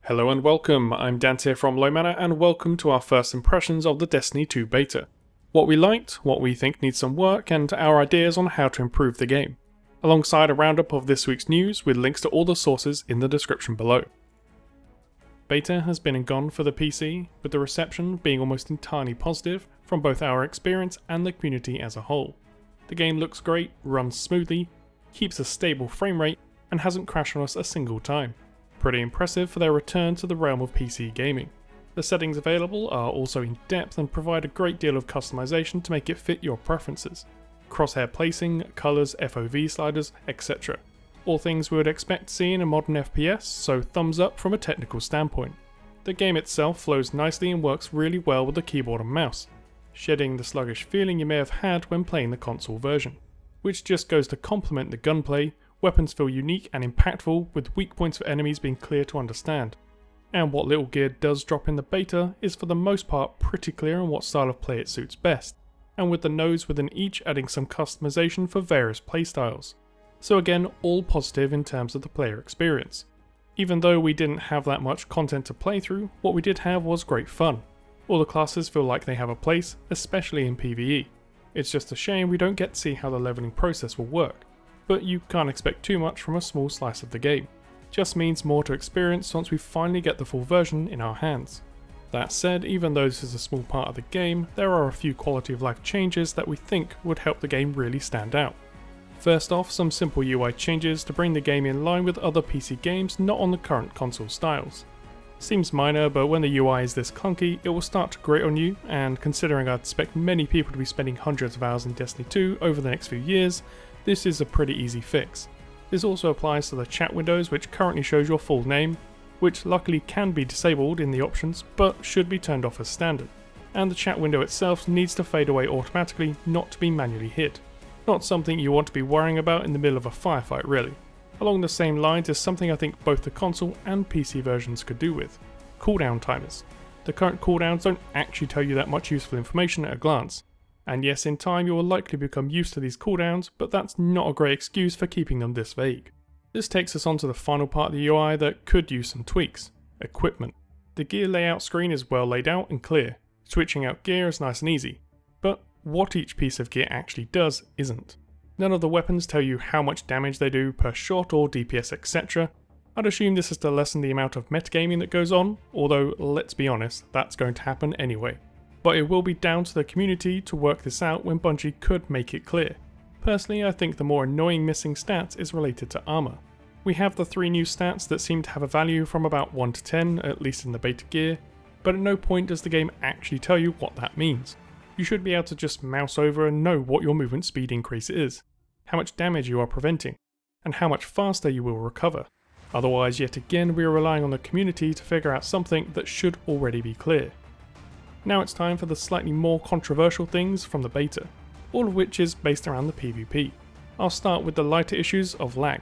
Hello and welcome, I'm Dante from Low Manor and welcome to our first impressions of the Destiny 2 beta. What we liked, what we think needs some work, and our ideas on how to improve the game. Alongside a roundup of this week's news with links to all the sources in the description below. Beta has been and gone for the PC, with the reception being almost entirely positive from both our experience and the community as a whole. The game looks great, runs smoothly, keeps a stable frame rate, and hasn't crashed on us a single time. Pretty impressive for their return to the realm of PC gaming. The settings available are also in depth and provide a great deal of customization to make it fit your preferences. Crosshair placing, colours, FOV sliders, etc. All things we would expect to see in a modern FPS, so thumbs up from a technical standpoint. The game itself flows nicely and works really well with the keyboard and mouse, shedding the sluggish feeling you may have had when playing the console version. Which just goes to complement the gunplay. Weapons feel unique and impactful, with weak points for enemies being clear to understand. And what little gear does drop in the beta is for the most part pretty clear on what style of play it suits best, and with the nodes within each adding some customization for various playstyles. So again, all positive in terms of the player experience. Even though we didn't have that much content to play through, what we did have was great fun. All the classes feel like they have a place, especially in PvE. It's just a shame we don't get to see how the leveling process will work. But you can't expect too much from a small slice of the game. Just means more to experience once we finally get the full version in our hands. That said, even though this is a small part of the game, there are a few quality of life changes that we think would help the game really stand out. First off, some simple UI changes to bring the game in line with other PC games not on the current console styles. Seems minor, but when the UI is this clunky, it will start to grate on you, and considering I'd expect many people to be spending hundreds of hours in Destiny 2 over the next few years, this is a pretty easy fix. This also applies to the chat windows, which currently shows your full name, which luckily can be disabled in the options but should be turned off as standard. And the chat window itself needs to fade away automatically, not to be manually hid. Not something you want to be worrying about in the middle of a firefight really. Along the same lines is something I think both the console and PC versions could do with. Cooldown timers. The current cooldowns don't actually tell you that much useful information at a glance. And yes, in time you will likely become used to these cooldowns, but that's not a great excuse for keeping them this vague. This takes us on to the final part of the UI that could use some tweaks. Equipment. The gear layout screen is well laid out and clear. Switching out gear is nice and easy. But what each piece of gear actually does isn't. None of the weapons tell you how much damage they do per shot or DPS etc. I'd assume this is to lessen the amount of metagaming that goes on, although let's be honest, that's going to happen anyway. But it will be down to the community to work this out when Bungie could make it clear. Personally, I think the more annoying missing stats is related to armor. We have the 3 new stats that seem to have a value from about 1 to 10, at least in the beta gear, but at no point does the game actually tell you what that means. You should be able to just mouse over and know what your movement speed increase is, how much damage you are preventing, and how much faster you will recover. Otherwise, yet again, we are relying on the community to figure out something that should already be clear. Now it's time for the slightly more controversial things from the beta, all of which is based around the PvP. I'll start with the lighter issues of lag.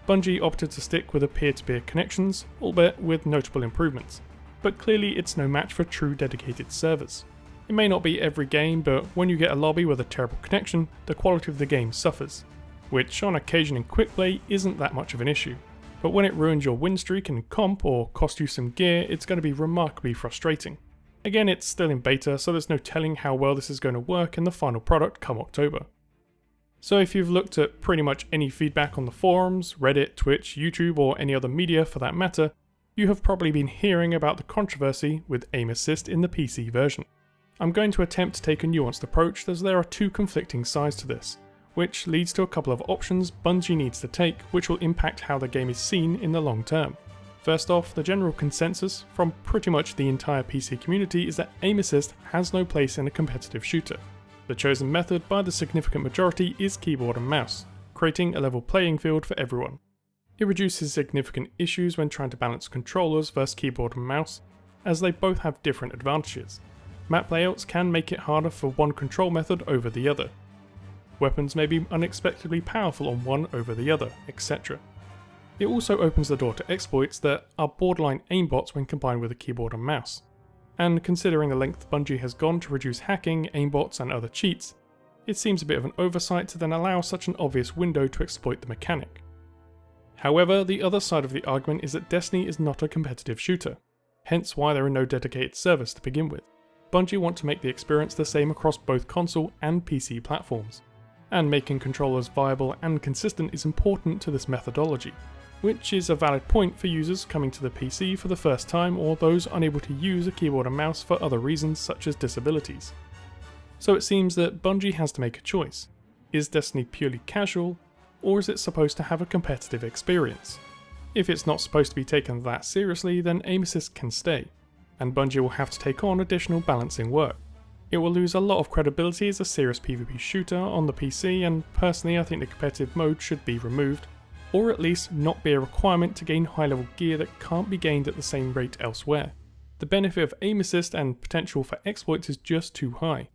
Bungie opted to stick with the peer-to-peer connections, albeit with notable improvements, but clearly it's no match for true dedicated servers. It may not be every game, but when you get a lobby with a terrible connection, the quality of the game suffers, which on occasion in quick play isn't that much of an issue. But when it ruins your win streak in comp or costs you some gear, it's going to be remarkably frustrating. Again, it's still in beta, so there's no telling how well this is going to work in the final product come October. So if you've looked at pretty much any feedback on the forums, Reddit, Twitch, YouTube, or any other media for that matter, you have probably been hearing about the controversy with aim assist in the PC version. I'm going to attempt to take a nuanced approach as there are 2 conflicting sides to this, which leads to a couple of options Bungie needs to take which will impact how the game is seen in the long term. First off, the general consensus from pretty much the entire PC community is that aim assist has no place in a competitive shooter. The chosen method by the significant majority is keyboard and mouse, creating a level playing field for everyone. It reduces significant issues when trying to balance controllers versus keyboard and mouse, as they both have different advantages. Map layouts can make it harder for one control method over the other. Weapons may be unexpectedly powerful on one over the other, etc. It also opens the door to exploits that are borderline aimbots when combined with a keyboard and mouse. And considering the length Bungie has gone to reduce hacking, aimbots and other cheats, it seems a bit of an oversight to then allow such an obvious window to exploit the mechanic. However, the other side of the argument is that Destiny is not a competitive shooter, hence why there are no dedicated servers to begin with. Bungie want to make the experience the same across both console and PC platforms, and making controllers viable and consistent is important to this methodology, which is a valid point for users coming to the PC for the first time or those unable to use a keyboard and mouse for other reasons such as disabilities. So it seems that Bungie has to make a choice. Is Destiny purely casual, or is it supposed to have a competitive experience? If it's not supposed to be taken that seriously, then aim assist can stay, and Bungie will have to take on additional balancing work. It will lose a lot of credibility as a serious PvP shooter on the PC, and personally I think the competitive mode should be removed, or at least not be a requirement to gain high level gear that can't be gained at the same rate elsewhere. The benefit of aim assist and potential for exploits is just too high,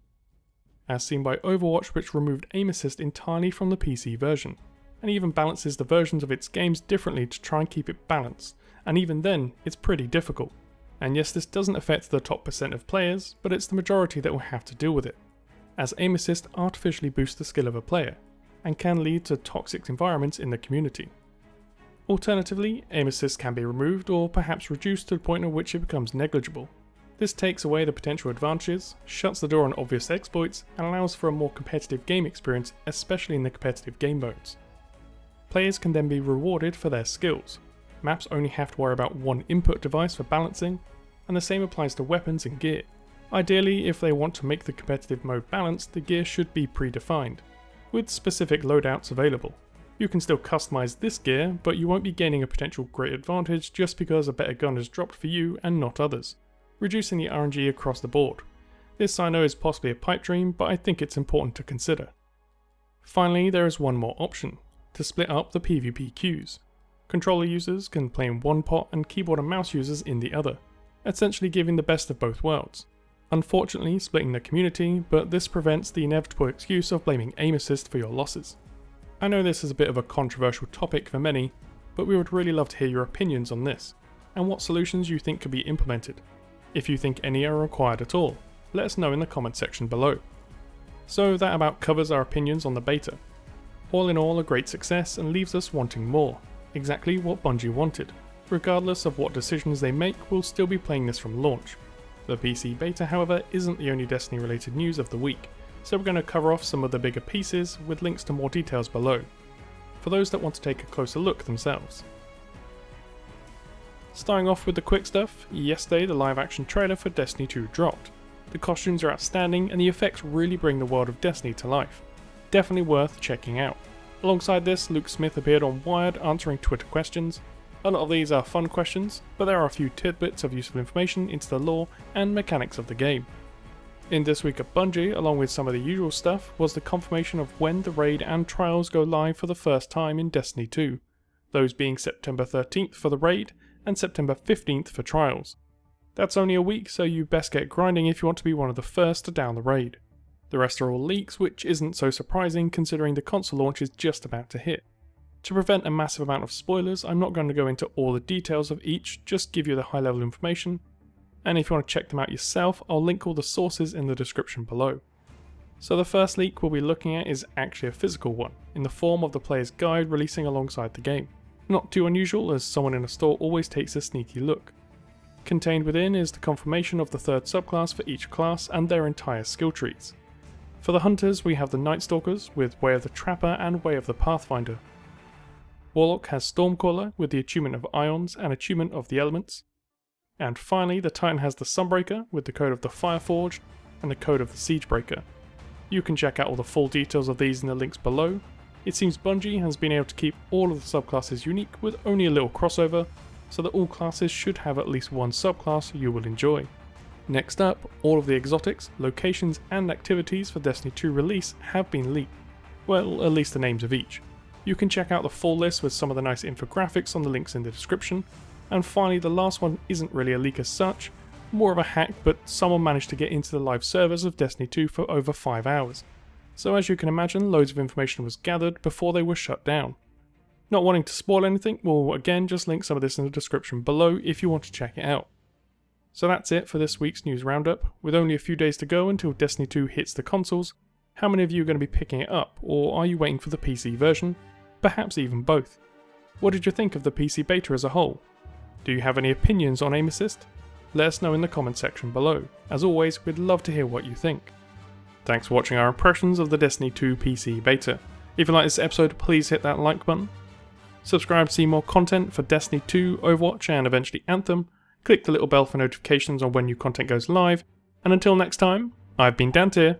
as seen by Overwatch, which removed aim assist entirely from the PC version, and even balances the versions of its games differently to try and keep it balanced, and even then it's pretty difficult. And yes, this doesn't affect the top % of players, but it's the majority that will have to deal with it, as aim assist artificially boosts the skill of a player, and can lead to toxic environments in the community. Alternatively, aim assist can be removed or perhaps reduced to the point at which it becomes negligible. This takes away the potential advantages, shuts the door on obvious exploits, and allows for a more competitive game experience, especially in the competitive game modes. Players can then be rewarded for their skills. Maps only have to worry about one input device for balancing, and the same applies to weapons and gear. Ideally, if they want to make the competitive mode balanced, the gear should be predefined, with specific loadouts available. You can still customize this gear, but you won't be gaining a potential great advantage just because a better gun is dropped for you and not others, reducing the RNG across the board. This I know is possibly a pipe dream, but I think it's important to consider. Finally, there is one more option, to split up the PvP queues. Controller users can play in one pot and keyboard and mouse users in the other, essentially giving the best of both worlds. Unfortunately splitting the community, but this prevents the inevitable excuse of blaming aim assist for your losses. I know this is a bit of a controversial topic for many, but we would really love to hear your opinions on this, and what solutions you think could be implemented. If you think any are required at all, let us know in the comment section below. So that about covers our opinions on the beta. All in all, a great success and leaves us wanting more. Exactly what Bungie wanted. Regardless of what decisions they make, we'll still be playing this from launch. The PC beta, however, isn't the only Destiny related news of the week, so we're going to cover off some of the bigger pieces with links to more details below, for those that want to take a closer look themselves. Starting off with the quick stuff, yesterday the live action trailer for Destiny 2 dropped. The costumes are outstanding and the effects really bring the world of Destiny to life. Definitely worth checking out. Alongside this, Luke Smith appeared on Wired answering Twitter questions. A lot of these are fun questions, but there are a few tidbits of useful information into the lore and mechanics of the game. In This Week at Bungie, along with some of the usual stuff, was the confirmation of when the raid and trials go live for the first time in Destiny 2, those being September 13th for the raid and September 15th for trials. That's only a week, so you best get grinding if you want to be one of the first to down the raid. The rest are all leaks, which isn't so surprising considering the console launch is just about to hit. To prevent a massive amount of spoilers, I'm not going to go into all the details of each, just give you the high level information, and if you want to check them out yourself, I'll link all the sources in the description below. So the first leak we'll be looking at is actually a physical one, in the form of the player's guide releasing alongside the game. Not too unusual, as someone in a store always takes a sneaky look. Contained within is the confirmation of the third subclass for each class and their entire skill trees. For the Hunters, we have the Night Stalkers with Way of the Trapper and Way of the Pathfinder. Warlock has Stormcaller with the Attunement of Ions and Attunement of the Elements. And finally, the Titan has the Sunbreaker with the Code of the Fireforged and the Code of the Siegebreaker. You can check out all the full details of these in the links below. It seems Bungie has been able to keep all of the subclasses unique with only a little crossover, so that all classes should have at least one subclass you will enjoy. Next up, all of the exotics, locations and activities for Destiny 2 release have been leaked. Well, at least the names of each. You can check out the full list with some of the nice infographics on the links in the description. And finally, the last one isn't really a leak as such, more of a hack, but someone managed to get into the live servers of Destiny 2 for over 5 hours. So as you can imagine, loads of information was gathered before they were shut down. Not wanting to spoil anything, we'll again just link some of this in the description below if you want to check it out. So that's it for this week's news roundup. With only a few days to go until Destiny 2 hits the consoles, how many of you are going to be picking it up, or are you waiting for the PC version? Perhaps even both. What did you think of the PC beta as a whole? Do you have any opinions on aim assist? Let us know in the comment section below. As always, we'd love to hear what you think. Thanks for watching our impressions of the Destiny 2 PC beta. If you like this episode, please hit that like button. Subscribe to see more content for Destiny 2, Overwatch and eventually Anthem. Click the little bell for notifications on when new content goes live. And until next time, I've been Dante.